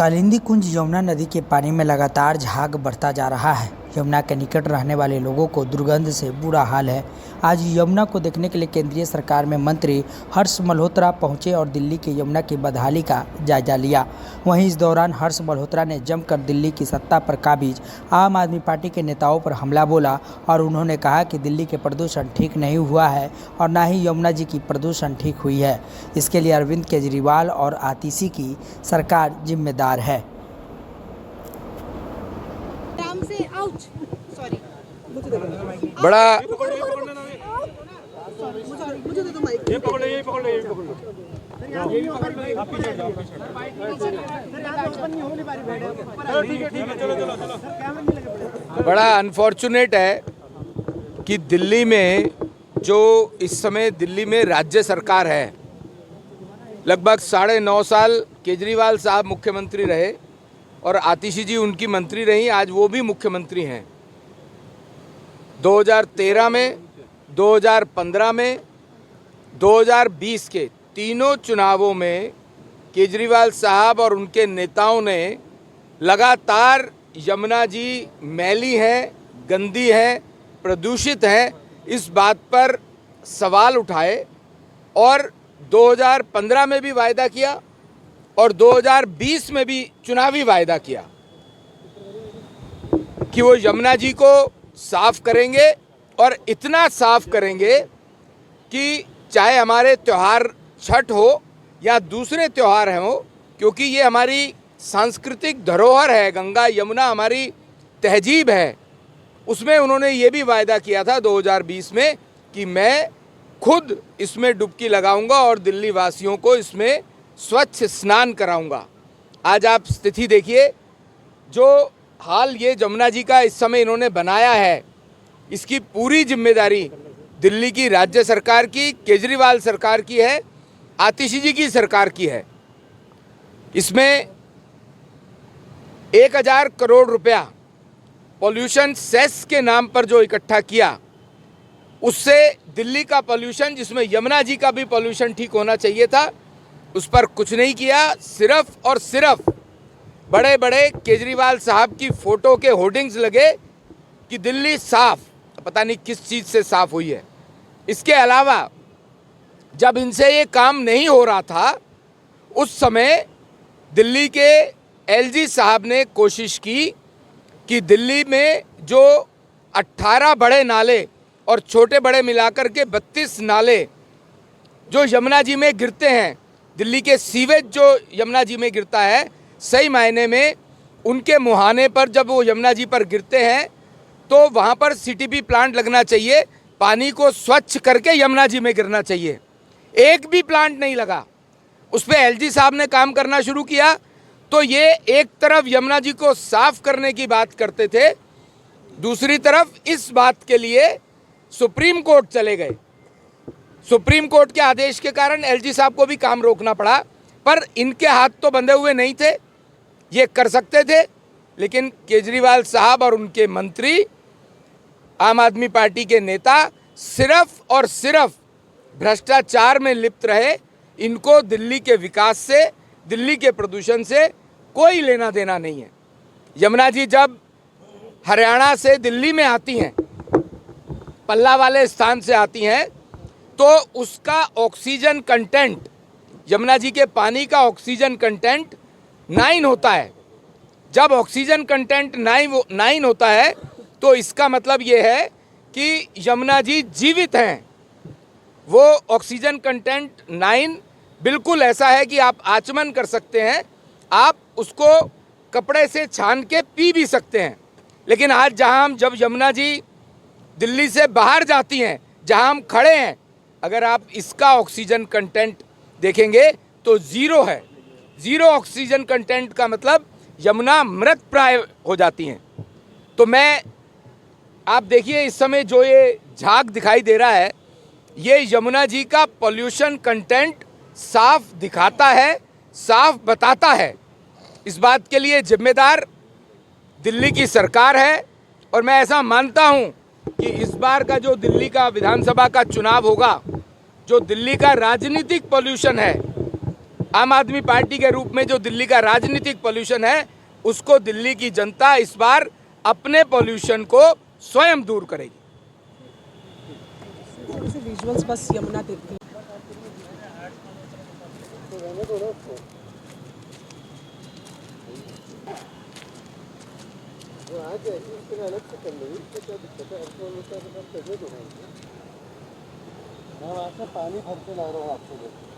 कालिंदी कुंज यमुना नदी के पानी में लगातार झाग बढ़ता जा रहा है। यमुना के निकट रहने वाले लोगों को दुर्गंध से बुरा हाल है। आज यमुना को देखने के लिए केंद्रीय सरकार में मंत्री हर्ष मल्होत्रा पहुंचे और दिल्ली के यमुना की बदहाली का जायजा लिया। वहीं इस दौरान हर्ष मल्होत्रा ने जमकर दिल्ली की सत्ता पर काबिज आम आदमी पार्टी के नेताओं पर हमला बोला और उन्होंने कहा कि दिल्ली के प्रदूषण ठीक नहीं हुआ है और न ही यमुना जी की प्रदूषण ठीक हुई है। इसके लिए अरविंद केजरीवाल और आतिशी की सरकार जिम्मेदार है। बड़ा अनफॉर्चुनेट है कि दिल्ली में जो इस समय दिल्ली में राज्य सरकार है, लगभग 9.5 साल केजरीवाल साहब मुख्यमंत्री रहे और आतिशी जी उनकी मंत्री रही। आज वो भी मुख्यमंत्री हैं। 2013 में, 2015 में, 2020 के तीनों चुनावों में केजरीवाल साहब और उनके नेताओं ने लगातार यमुना जी मैली है, गंदी है, प्रदूषित है, इस बात पर सवाल उठाए और 2015 में भी वायदा किया और 2020 में भी चुनावी वायदा किया कि वो यमुना जी को साफ करेंगे और इतना साफ करेंगे कि चाहे हमारे त्यौहार छठ हो या दूसरे त्यौहार हैं हो, क्योंकि ये हमारी सांस्कृतिक धरोहर है, गंगा यमुना हमारी तहजीब है। उसमें उन्होंने ये भी वायदा किया था 2020 में कि मैं खुद इसमें डुबकी लगाऊंगा और दिल्ली वासियों को इसमें स्वच्छ स्नान कराऊंगा। आज आप स्थिति देखिए, जो हाल ये यमुना जी का इस समय इन्होंने बनाया है, इसकी पूरी जिम्मेदारी दिल्ली की राज्य सरकार की, केजरीवाल सरकार की है, आतिशी जी की सरकार की है। इसमें 1000 करोड़ रुपया पॉल्यूशन सेस के नाम पर जो इकट्ठा किया, उससे दिल्ली का पॉल्यूशन, जिसमें यमुना जी का भी पॉल्यूशन ठीक होना चाहिए था, उस पर कुछ नहीं किया। सिर्फ और सिर्फ बड़े बड़े केजरीवाल साहब की फोटो के होर्डिंग्स लगे कि दिल्ली साफ, पता नहीं किस चीज़ से साफ हुई है। इसके अलावा जब इनसे ये काम नहीं हो रहा था, उस समय दिल्ली के एलजी साहब ने कोशिश की कि दिल्ली में जो 18 बड़े नाले और छोटे बड़े मिलाकर के 32 नाले जो यमुना जी में गिरते हैं, दिल्ली के सीवेज जो यमुना जी में गिरता है, सही मायने में उनके मुहाने पर जब वो यमुना जी पर गिरते हैं तो वहाँ पर सीटीपी प्लांट लगना चाहिए, पानी को स्वच्छ करके यमुना जी में गिरना चाहिए। एक भी प्लांट नहीं लगा। उस पर एलजी साहब ने काम करना शुरू किया तो ये एक तरफ यमुना जी को साफ करने की बात करते थे, दूसरी तरफ इस बात के लिए सुप्रीम कोर्ट चले गए। सुप्रीम कोर्ट के आदेश के कारण एलजी साहब को भी काम रोकना पड़ा, पर इनके हाथ तो बंधे हुए नहीं थे, ये कर सकते थे। लेकिन केजरीवाल साहब और उनके मंत्री, आम आदमी पार्टी के नेता सिर्फ और सिर्फ भ्रष्टाचार में लिप्त रहे। इनको दिल्ली के विकास से, दिल्ली के प्रदूषण से कोई लेना देना नहीं है। यमुना जी जब हरियाणा से दिल्ली में आती हैं, पल्ला वाले स्थान से आती हैं, तो उसका ऑक्सीजन कंटेंट, यमुना जी के पानी का ऑक्सीजन कंटेंट 9 होता है। जब ऑक्सीजन कंटेंट 9 होता है तो इसका मतलब ये है कि यमुना जी जीवित हैं। वो ऑक्सीजन कंटेंट 9 बिल्कुल ऐसा है कि आप आचमन कर सकते हैं, आप उसको कपड़े से छान के पी भी सकते हैं। लेकिन आज जहां हम, जब यमुना जी दिल्ली से बाहर जाती हैं, जहां हम खड़े हैं, अगर आप इसका ऑक्सीजन कंटेंट देखेंगे तो 0 है। 0 ऑक्सीजन कंटेंट का मतलब यमुना मृत प्राय हो जाती हैं। तो आप देखिए इस समय जो ये झाग दिखाई दे रहा है, ये यमुना जी का पॉल्यूशन कंटेंट साफ दिखाता है, साफ बताता है। इस बात के लिए जिम्मेदार दिल्ली की सरकार है और मैं ऐसा मानता हूं कि इस बार का जो दिल्ली का विधानसभा का चुनाव होगा, जो दिल्ली का राजनीतिक पॉल्यूशन है, आम आदमी पार्टी के रूप में जो दिल्ली का राजनीतिक पॉल्यूशन है, उसको दिल्ली की जनता इस बार अपने पॉल्यूशन को स्वयं दूर करेगी। विजुअल्स बस यमुना तीर्थ पानी भर के ला रहा हूँ आपको।